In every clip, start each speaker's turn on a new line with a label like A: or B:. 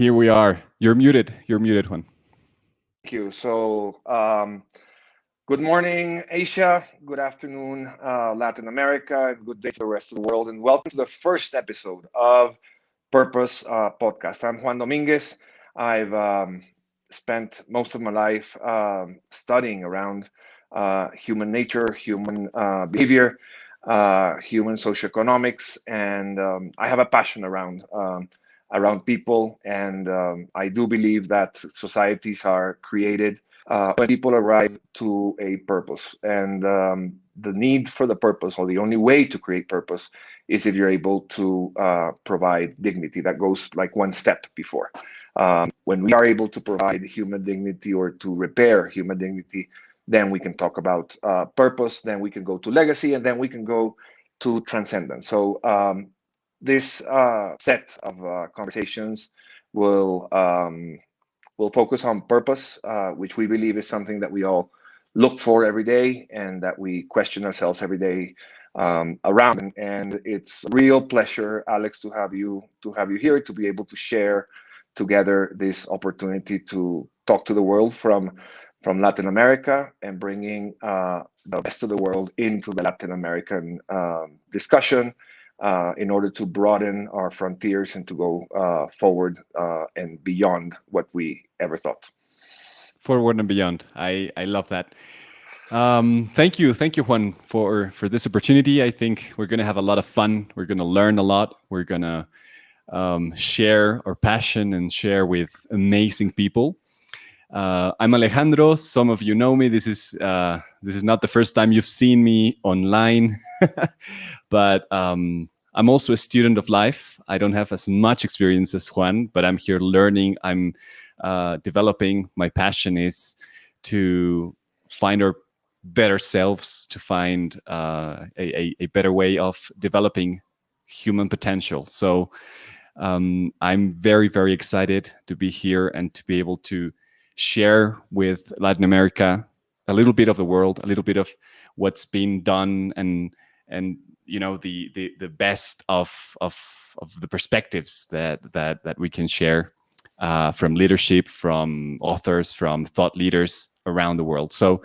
A: Here we are. You're muted. You're muted, Juan.
B: Thank you. Good morning, Asia. Good afternoon, Latin America, and good day to the rest of the world. And welcome to the first episode of Purpose Podcast. I'm Juan Domínguez. I've spent most of my life studying around human nature, human behavior, human socioeconomics, and I have a passion around people. And I do believe that societies are created when people arrive to a purpose. And the need for the purpose, or the only way to create purpose, is if you're able to provide dignity. That goes like one step before. When we are able to provide human dignity or to repair human dignity, then we can talk about purpose, then we can go to legacy, and then we can go to transcendence. So this set of conversations will focus on purpose, which we believe is something that we all look for every day and that we question ourselves every day around. And it's a real pleasure, Alex, to have you here, to be able to share together this opportunity to talk to the world from Latin America and bringing the rest of the world into the Latin American discussion in order to broaden our frontiers and to go forward and beyond what we ever thought.
A: Forward and beyond. I love that. Thank you, Juan, for this opportunity. I think we're going to have a lot of fun. We're going to learn a lot. We're going to share our passion and share with amazing people. I'm Alejandro. Some of you know me. This is not the first time you've seen me online, but I'm also a student of life. I don't have as much experience as Juan, but I'm here learning. I'm developing. My passion is to find our better selves, to find a better way of developing human potential. So I'm very, very excited to be here and to be able to share with Latin America a little bit of the world, a little bit of what's been done, and you know the best of the perspectives that we can share from leadership, from authors, from thought leaders around the world. So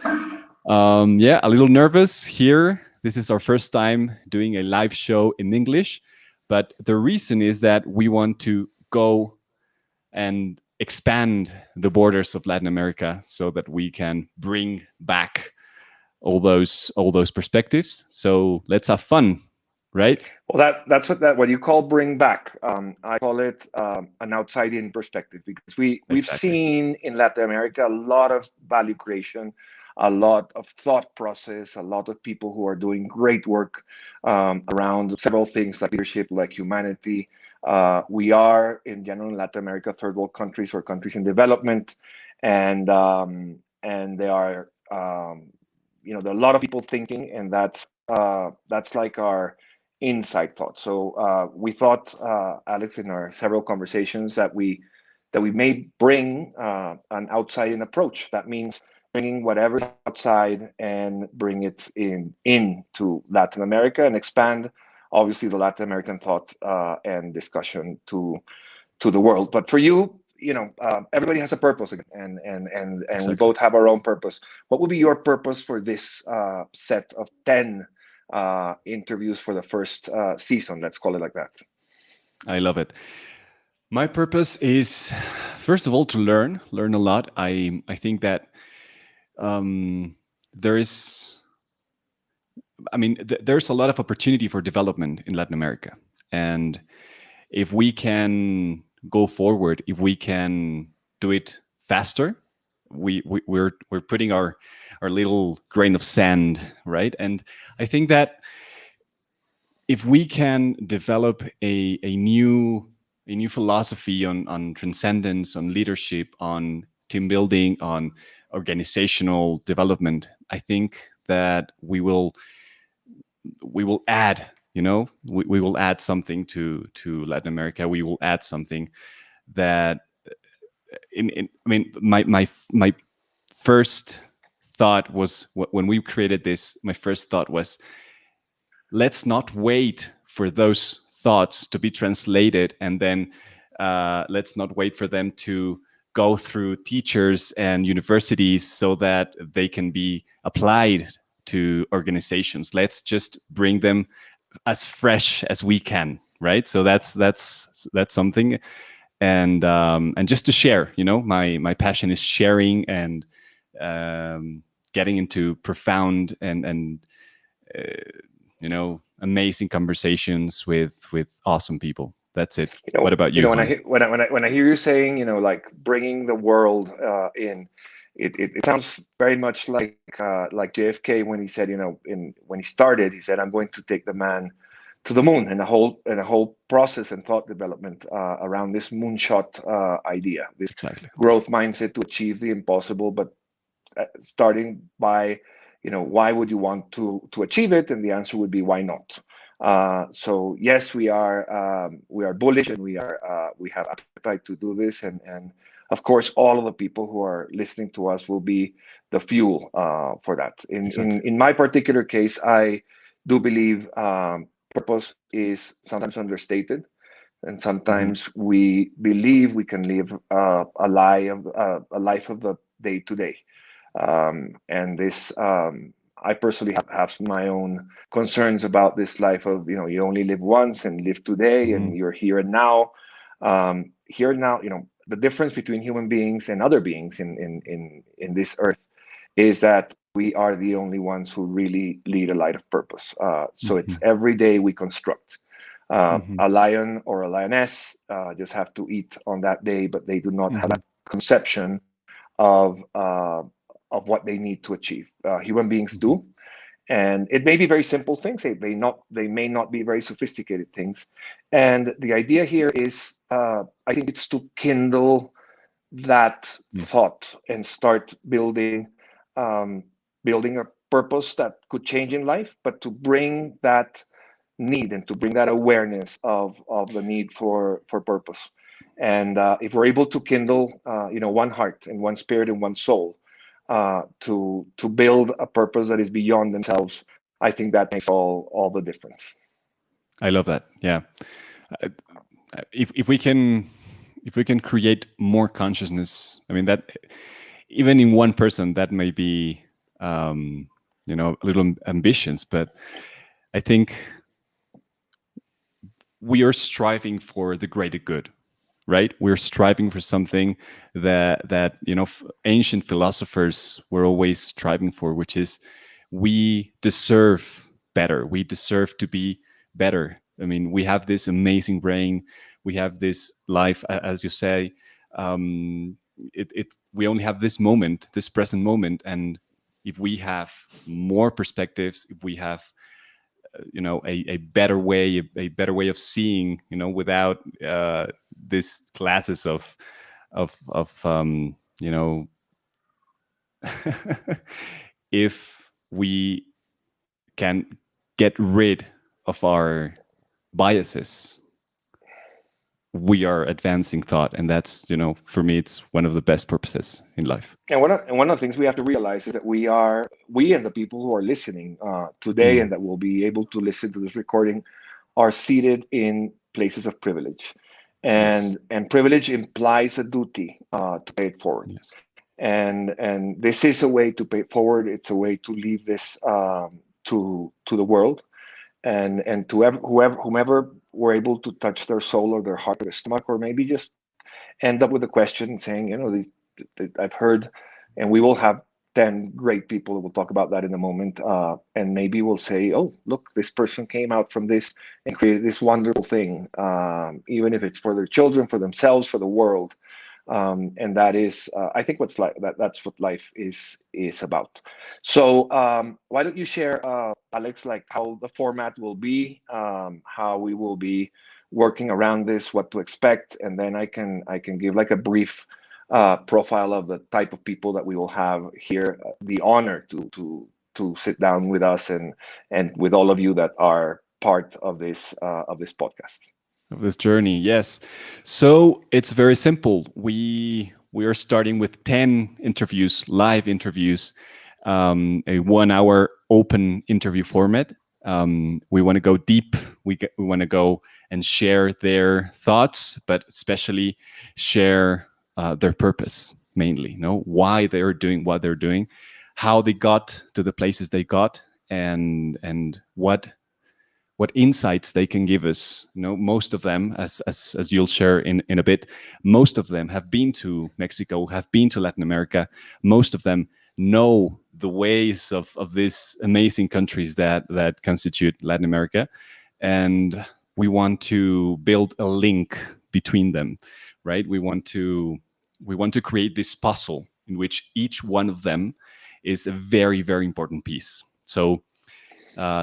A: yeah, a little nervous here. This is our first time doing a live show in English, but the reason is that we want to go and expand the borders of Latin America so that we can bring back all those perspectives. So let's have fun, right?
B: Well, that's what you call bring back. I call it an outside-in perspective, because we've
A: Exactly.
B: seen in Latin America a lot of value creation, a lot of thought process, a lot of people who are doing great work around several things like leadership, like humanity. We are, in general, in Latin America, third world countries or countries in development, and there are there are a lot of people thinking, and that's like our inside thought. So we thought, Alex, in our several conversations, that we may bring an outside-in approach. That means bringing whatever's outside and bring it into Latin America and expand, obviously, the Latin American thought and discussion to the world. But for you, everybody has a purpose, and
A: Exactly.
B: we both have our own purpose. What would be your purpose for this set of 10 interviews for the first season? Let's call it like that.
A: I love it. My purpose is, first of all, to learn a lot. I think that there's a lot of opportunity for development in Latin America, and if we can go forward, if we can do it faster, we're putting our little grain of sand, right? And I think that if we can develop a new philosophy on transcendence, on leadership, on team building, on organizational development, I think that we will add, we will add something to Latin America. We will add something that my first thought was, when we created this, my first thought was, let's not wait for those thoughts to be translated and then Let's not wait for them to go through teachers and universities so that they can be applied to organizations. Let's just bring them as fresh as we can, right? So that's something. And just to share, my passion is sharing and getting into profound and uh, amazing conversations with awesome people. That's it. What about you,
B: When I
A: Juan?
B: when I hear you saying, like bringing the world in, it sounds very much like JFK when he said, when he started, he said, "I'm going to take the man to the moon," and a whole process and thought development around this moonshot idea, this
A: Exactly.
B: growth mindset to achieve the impossible, but starting by, why would you want to achieve it? And the answer would be, why not? So yes, we are bullish, and we have appetite to do this, and of course, all of the people who are listening to us will be the fuel for that. In
A: Exactly.
B: in my particular case, I do believe purpose is sometimes understated, and
A: Hmm.
B: sometimes we believe we can live a life of the day to day. And this, I personally have my own concerns about this life of, you only live once and live today,
A: Hmm.
B: and you're here and now. Here and now, the difference between human beings and other beings in this earth is that we are the only ones who really lead a life of purpose. So it's
A: Hmm.
B: every day we construct.
A: Hmm.
B: A lion or a lioness just have to eat on that day, but they do not have
A: Hmm.
B: that conception of what they need to achieve. Human beings
A: Hmm.
B: do, and it may be very simple things. They may not be very sophisticated things. And the idea here is, I think, it's to kindle that thought and start um, building a purpose that could change in life, but to bring that need and to bring that awareness of the need for purpose. And if we're able to kindle, one heart and one spirit and one soul, to build a purpose that is beyond themselves, I think that makes all the difference.
A: I love that. Yeah. Uh, if we can create more consciousness, I mean, that even in one person, that may be a little ambitious, but I think we are striving for the greater good, right? We're striving for something that ancient philosophers were always striving for, which is we deserve better. We deserve to be better. I mean, we have this amazing brain. We have this life, as you say. We only have this moment, this present moment, and if we have more perspectives, if we have a better way, a better way of seeing, without these classes of if we can get rid of our biases, we are advancing thought, and that's, for me, it's one of the best purposes in life.
B: And one of the things we have to realize is that we and the people who are listening today,
A: Mm.
B: and that will be able to listen to this recording, are seated in places of privilege,
A: Yes.
B: and privilege implies a duty to pay it forward.
A: Yes.
B: And this is a way to pay it forward. It's a way to leave this to the world, and to whomever were able to touch their soul or their heart or their stomach, or maybe just end up with a question saying, I've heard, and we will have 10 great people that will talk about that in a moment. And maybe we'll say, oh, look, this person came out from this and created this wonderful thing, even if it's for their children, for themselves, for the world. And that is, I think, that's what life is about. So why don't you share, Alex, like how the format will be, how we will be working around this, what to expect, and then I can give like a brief profile of the type of people that we will have here. The honor to sit down with us, and with all of you that are part of this podcast.
A: Of this journey, yes. So it's very simple. We are starting with 10 interviews, live interviews, a 1 hour open interview format. We want to go deep. We want to go and share their thoughts, but especially share their purpose mainly. Why they're doing what they're doing, how they got to the places they got, and what insights they can give us. Most of them, as you'll share in a bit, most of them have been to Mexico, have been to Latin America. Most of them know the ways of these amazing countries that constitute Latin America, and we want to build a link between them, right? We want to create this puzzle in which each one of them is a very, very important piece. So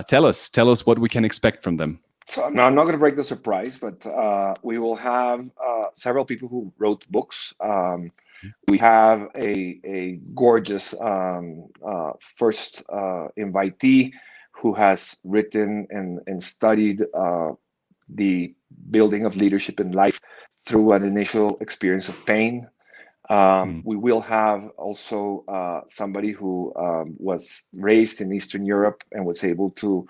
A: tell us what we can expect from them.
B: So I'm not going to break the surprise, but we will have several people who wrote books. We have a gorgeous first invitee who has written and studied the building of leadership in life through an initial experience of pain. We will have also somebody who was raised in Eastern Europe and was able to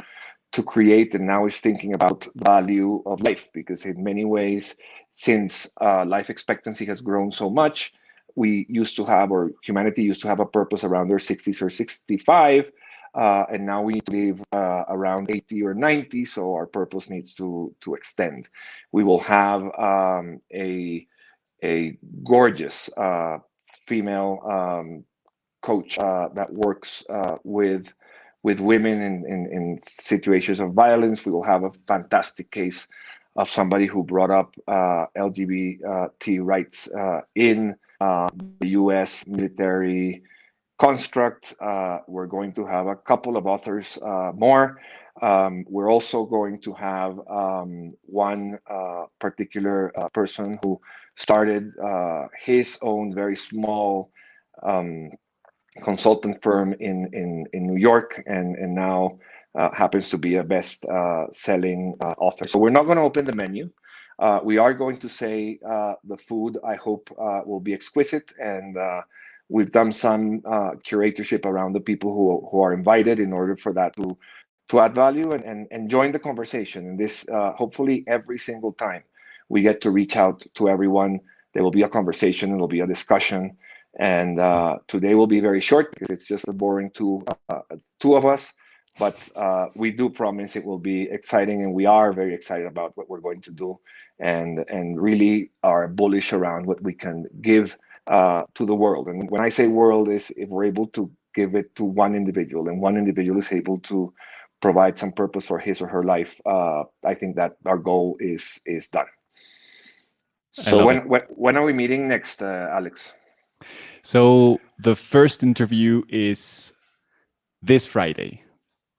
B: create, and now is thinking about the value of life, because in many ways, since life expectancy has grown so much, we used to have, or humanity used to have, a purpose around their 60s or 65, and now we need to live around 80 or 90, so our purpose needs to extend. We will have a gorgeous female coach that works with women in situations of violence. We will have a fantastic case of somebody who brought up LGBT rights in the U.S. military construct. We're going to have a couple of authors more. We're also going to have one particular person who started his own very small consultant firm in New York, and now happens to be a best selling author. So we're not going to open the menu. We are going to say the food, I hope, will be exquisite, and we've done some curatorship around the people who are invited in order for that to add value and join the conversation. And this, hopefully, every single time we get to reach out to everyone, there will be a conversation, there will be a discussion. And today will be very short because it's just a boring two of us, but we do promise it will be exciting, and we are very excited about what we're going to do, and really are bullish around what we can give to the world. And when I say world, is if we're able to give it to one individual, and one individual is able to provide some purpose for his or her life, I think that our goal is done.
A: I
B: So
A: love it.
B: when are we meeting next, Alex?
A: So the first interview is this Friday.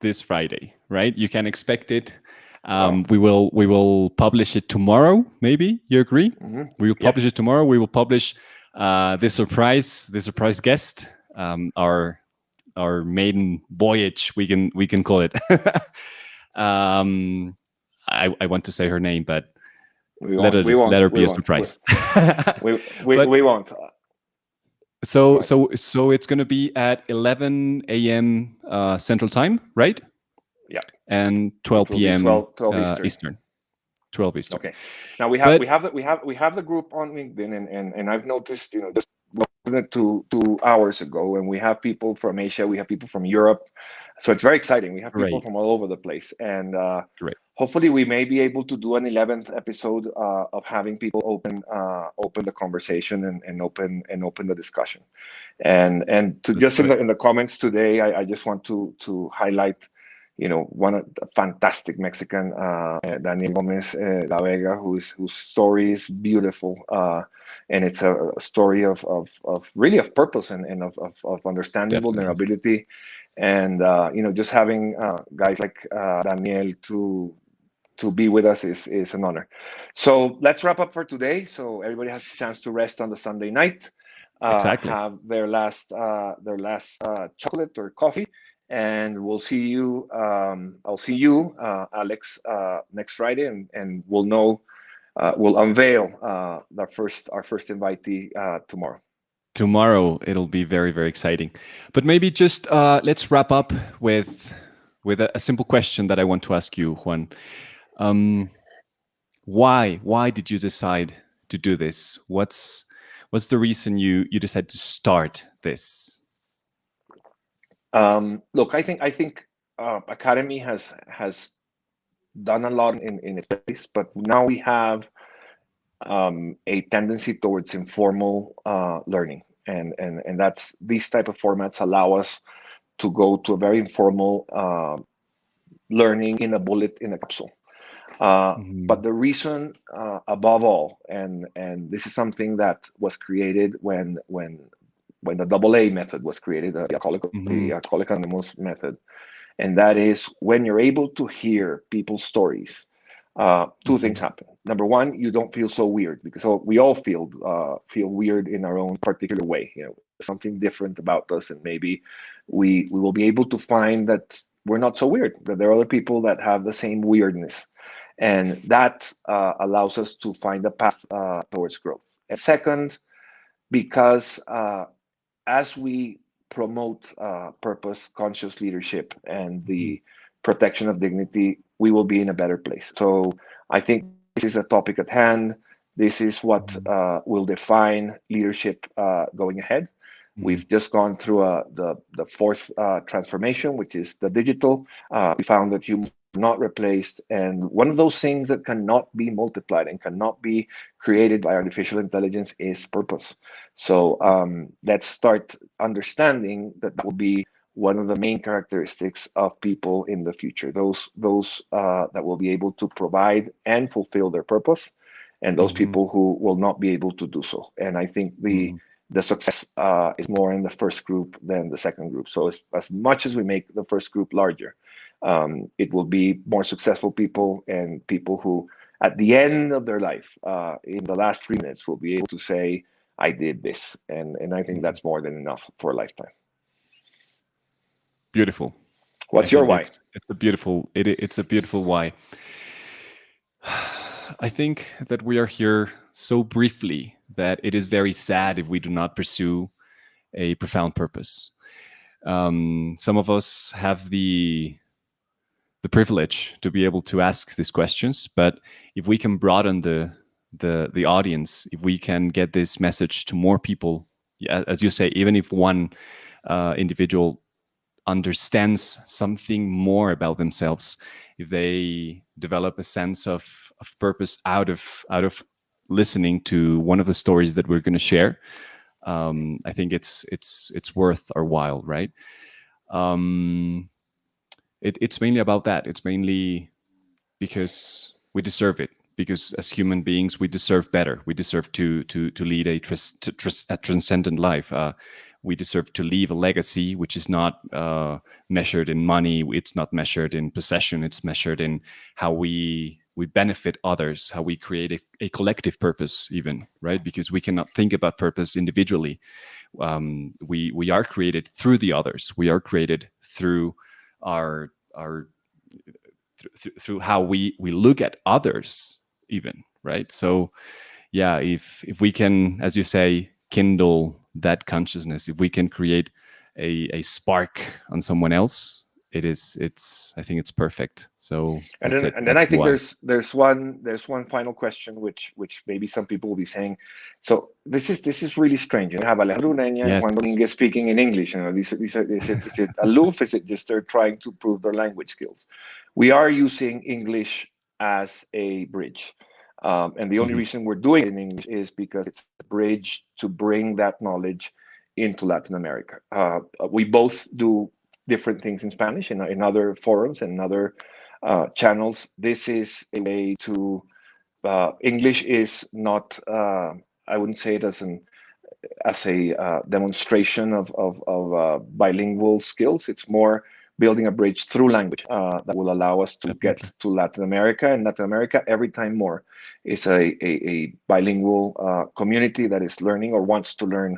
A: This Friday, right? You can expect it.
B: Wow.
A: We will publish it tomorrow. Maybe you agree?
B: Mm-hmm.
A: We will publish it tomorrow. We will publish the surprise guest, our maiden voyage. We can call it. I want to say her name, but let her be a surprise.
B: We won't.
A: So it's going to be at 11 a.m. Central Time, right?
B: Yeah.
A: And 12 p.m.
B: 12
A: Eastern. 12 Eastern.
B: Okay. Now we have the group on LinkedIn, and I've noticed, just 2 hours ago, and we have people from Asia, we have people from Europe, so it's very exciting. We have people from all over the place, and hopefully we may be able to do an 11th episode of having people open the conversation and open the discussion, and to just in the comments today, I just want to highlight, one fantastic Mexican, Daniel Gomez La Vega, whose story is beautiful, and it's a story of really of purpose and of understanding vulnerability, and just having guys like Daniel to be with us is an honor. So let's wrap up for today, so everybody has a chance to rest on the Sunday night, have their last chocolate or coffee. And we'll see you. I'll see you, Alex, next Friday, and we'll unveil our first invitee tomorrow.
A: Tomorrow it'll be very, very exciting. But maybe just let's wrap up with with a simple question that I want to ask you, Juan. Um, why did you decide to do this? What's the reason you decided to start this?
B: Look, I think Academy has done a lot in its place, but now we have a tendency towards informal learning, and that's these type of formats allow us to go to a very informal learning in a bullet in a capsule. But
A: Mhm.
B: the reason, above all, and this is something that was created when the double A method was created, the
A: Mhm.
B: alcoholic anonymous method, and that is when you're able to hear people's stories. Two things
A: Mhm.
B: happen. Number one, you don't feel so weird because we all feel weird in our own particular way. You know, something different about us, and maybe we will be able to find that we're not so weird. That there are other people that have the same weirdness, and that allows us to find a path towards growth. And second, because as we promote purpose, conscious leadership, and
A: Mhm.
B: the protection of dignity, we will be in a better place. So I think this is a topic at hand. This is what
A: Mhm.
B: will define leadership going ahead.
A: Mhm.
B: We've just gone through the fourth transformation, which is the digital. We found that humans are not replaced. And one of those things that cannot be multiplied and cannot be created by artificial intelligence is purpose. So let's start understanding that that will be one of the main characteristics of people in the future. Those that will be able to provide and fulfill their purpose, and those
A: Mhm.
B: people who will not be able to do so. And I think
A: Mhm.
B: the success is more in the first group than the second group. So as much as we make the first group larger, it will be more successful people and people who, at the end of their life, in the last 3 minutes, will be able to say, I did this. And I think
A: Mhm.
B: that's more than enough for a lifetime.
A: Beautiful. I
B: What's your
A: think
B: why?
A: it's a beautiful it's a beautiful why. I think that we are here so briefly that it is very sad if we do not pursue a profound purpose. Some of us have the privilege to be able to ask these questions, but if we can broaden the audience, if we can get this message to more people, yeah, as you say, even if one individual understands something more about themselves, if they develop a sense of purpose out of listening to one of the stories that we're going to share, I think it's worth our while, right? um, it's mainly about that. It's mainly because we deserve it, because as human beings we deserve better. We deserve to lead a transcendent life. We deserve to leave a legacy which is not measured in money, it's not measured in possession, it's measured in how we benefit others, how we create a collective purpose even, right? Because we cannot think about purpose individually. We are created through the others. We are created through our through how we look at others even, right? So yeah, if we can, as you say, kindle that consciousness, if we can create a spark on someone else, it's I think it's perfect. So
B: And
A: that's
B: then
A: it,
B: and then I
A: that's
B: think
A: why.
B: there's one final question which maybe some people will be saying. So this is really strange. You have Alejandro Ureña and
A: Yes.
B: Juan Domínguez speaking in English. You know, is it aloof? Is it just they're trying to prove their language skills? We are using English as a bridge. And the only
A: Mhm.
B: reason we're doing it in English is because it's a bridge to bring that knowledge into Latin America. We both do different things in Spanish in other forums and other channels. This is a way to English is not. I wouldn't say it as a demonstration of bilingual skills. It's more building a bridge through language that will allow us to
A: Definitely.
B: get to Latin America. And Latin America, every time more, is a bilingual community that is learning or wants to learn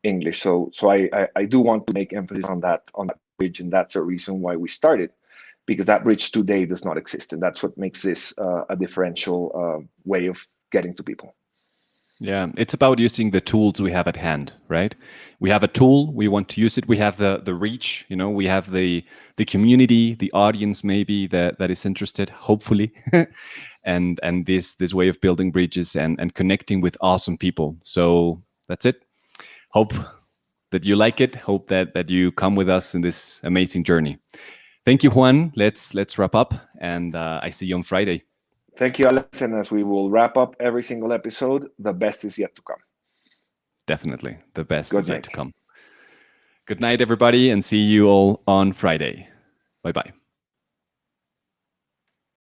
B: English. So I do want to make emphasis on that bridge, and that's a reason why we started, because that bridge today does not exist, and that's what makes this a differential way of getting to people.
A: Yeah, it's about using the tools we have at hand, right? We have a tool, we want to use it. We have the reach, we have the community, the audience maybe that is interested, hopefully, and this way of building bridges and connecting with awesome people. So that's it. Hope that you like it. Hope that you come with us in this amazing journey. Thank you, Juan. Let's wrap up, and I see you on Friday.
B: Thank you, Alex. And as we will wrap up every single episode, the best is yet to come.
A: Definitely, the best
B: Good
A: is yet to
B: night.
A: come. Good night, everybody, and see you all on Friday. Bye bye.